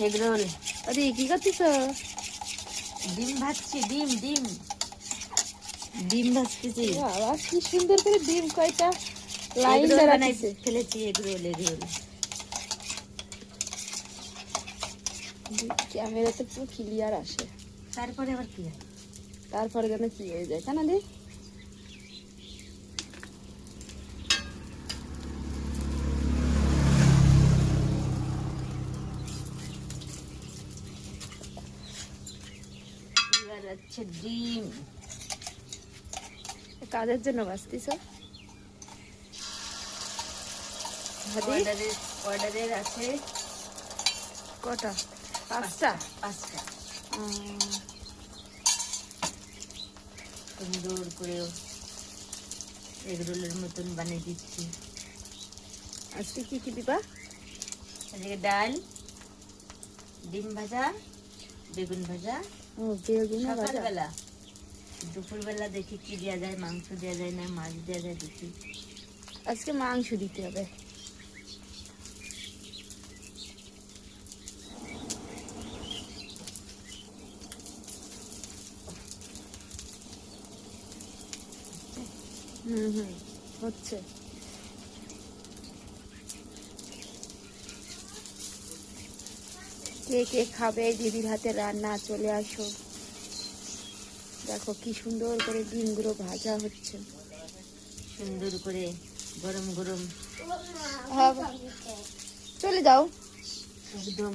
Egg roll. আরে কি করতেছ? ডিম ভাজছি, ডিম ডিম ডিম ভাজতেছি। বাবা কি সুন্দর করে ডিম কয়টা এগ লাইন রোল দ্বারা বানাই দিছে। ফেলেছি, এগ রোল এগ রোল। ক্যামেরাতে পুরো ক্লিয়ার আসে, তারপরে আবার কি হয়? তারপরে যেন কি হয়ে যায় কেন দি? এবার হচ্ছে ডিম। কাজের জন্য বাঁচতিস? অর্ডারের অর্ডারের আছে কটা? 5টা। 5টা। উম, সুন্দর করে এগ রোলের মতন বানিয়ে দিচ্ছি। আজকে কি কি দিবা? এদিকে ডাল, ডিম ভাজা, বেগুন ভাজা। ও বেগুন ভাজা। সকালবেলা, দুপুরবেলা দেখি কি দেওয়া যায়, মাংস দেওয়া যায় না মাছ দেওয়া যায় দেখি। আজকে মাংস দিতে হবে। হুম হচ্ছে। কে কে খাবে দিদির হাতে রান্না চলে আসো। দেখো কি সুন্দর করে ডিমগুলো ভাজা হচ্ছে। সুন্দর করে গরম গরম হ্যাঁ, চলে যাও। একদম